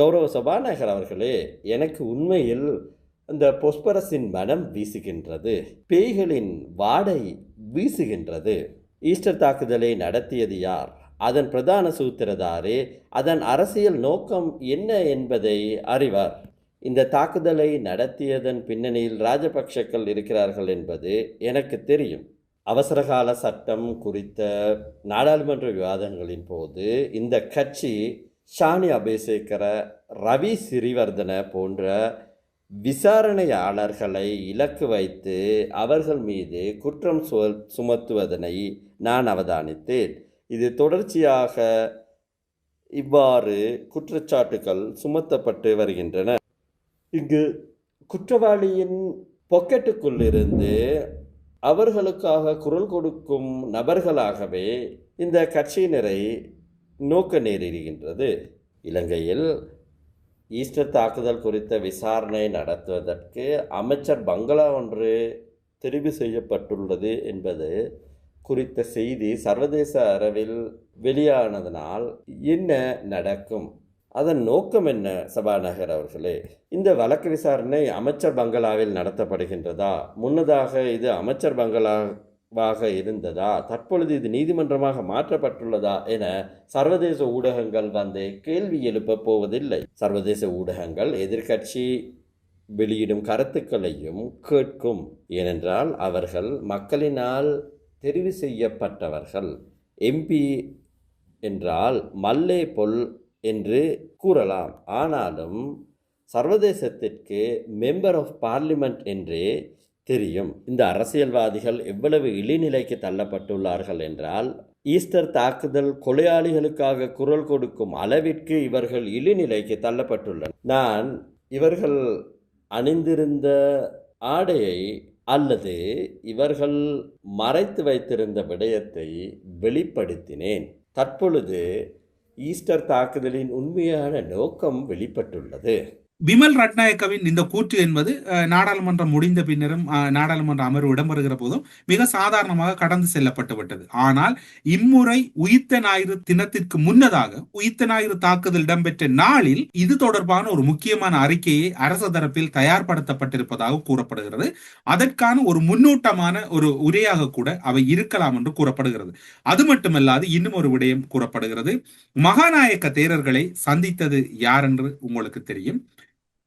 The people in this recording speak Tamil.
கௌரவ சபாநாயகர் அவர்களே, எனக்கு உண்மையில் அந்த பொஸ்பரஸின் மனம் வீசுகின்றது. பேய்களின் வாடை வீசுகின்றது. ஈஸ்டர் தாக்குதலை நடத்தியது யார்? அதன் பிரதான சூத்திரதாரே அதன் அரசியல் நோக்கம் என்ன என்பதை அறிவார். இந்த தாக்குதலை நடத்தியதன் பின்னணியில் ராஜபக்ஷக்கள் இருக்கிறார்கள் என்பது எனக்கு தெரியும். அவசரகால சட்டம் குறித்த நாடாளுமன்ற விவாதங்களின் போது இந்த கட்சி ஷானி அபேசேகர, ரவி சிறிவர்தன போன்ற விசாரணையாளர்களை இலக்கு வைத்து அவர்கள் மீது குற்றம் சுமத்துவதனை நான் அவதானித்தேன். இது தொடர்ச்சியாக இவ்வாறு குற்றச்சாட்டுகள் சுமத்தப்பட்டு வருகின்றன. இங்கு குற்றவாளியின் பொக்கெட்டுக்குள்ளிருந்து அவர்களுக்காக குரல் கொடுக்கும் நபர்களாகவே இந்த கட்சியினரை நோக்க நேரிடுகின்றது. இலங்கையில் ஈஸ்டர் தாக்குதல் குறித்த விசாரணை நடத்துவதற்கு அமைச்சர் பங்களா ஒன்று தெரிவு செய்யப்பட்டுள்ளது என்பது குறித்த செய்தி சர்வதேச அளவில் வெளியானதனால் என்ன நடக்கும்? அதன் நோக்கம் என்ன? சபாநாயகர் அவர்களே, இந்த வழக்கு விசாரணை அமைச்சர் பங்களாவில் நடத்தப்படுகின்றதா? முன்னதாக இது அமைச்சர் பங்களாவாக இருந்ததா? தற்பொழுது இது நீதிமன்றமாக மாற்றப்பட்டுள்ளதா என சர்வதேச ஊடகங்கள் வந்து கேள்வி எழுப்ப போவதில்லை. சர்வதேச ஊடகங்கள் எதிர்க்கட்சி வெளியிடும் கருத்துக்களையும் கேட்கும். ஏனென்றால் அவர்கள் மக்களினால் தெரிவு செய்யப்பட்டவர்கள். எம்பி என்றால் மல்லே பொல் என்று கூறலாம். ஆனாலும் சர்வதேசத்திற்கு மெம்பர் ஆஃப் பார்லிமெண்ட் என்றே தெரியும். இந்த அரசியல்வாதிகள் எவ்வளவு இழிநிலைக்கு தள்ளப்பட்டுள்ளார்கள் என்றால், ஈஸ்டர் தாக்குதல் கொலையாளிகளுக்காக குரல் கொடுக்கும் அளவிற்கு இவர்கள் இழிநிலைக்கு தள்ளப்பட்டுள்ளனர். நான் இவர்கள் அணிந்திருந்த ஆடையை அல்லது இவர்கள் மறைத்து வைத்திருந்த விடயத்தை வெளிப்படுத்தினேன். தற்பொழுது ஈஸ்டர் தாக்குதலின் உண்மையான நோக்கம் வெளிப்பட்டுள்ளது. பிமல் ரட்நாயக்கவின் இந்த கூற்று என்பது நாடாளுமன்றம் முடிந்த பின்னரும் நாடாளுமன்ற அமர்வு இடம்பெறுகிற போதும் மிக சாதாரணமாக கடந்து செல்லப்பட்டு விட்டது. ஆனால் இம்முறை உயிர்த்த ஞாயிறு தினத்திற்கு முன்னதாக உயிர்த்த ஞாயிறு தாக்குதல் இடம்பெற்ற நாளில் இது தொடர்பான ஒரு முக்கியமான அறிக்கையை அரசு தரப்பில் தயார்படுத்தப்பட்டிருப்பதாக கூறப்படுகிறது. அதற்கான ஒரு முன்னோட்டமான ஒரு உரையாக கூட அவை இருக்கலாம் என்று கூறப்படுகிறது. அது மட்டுமல்லாது இன்னும் ஒரு விடயம் கூறப்படுகிறது. மகாநாயக்க தேரர்களை சந்தித்தது யார் என்று உங்களுக்கு தெரியும்.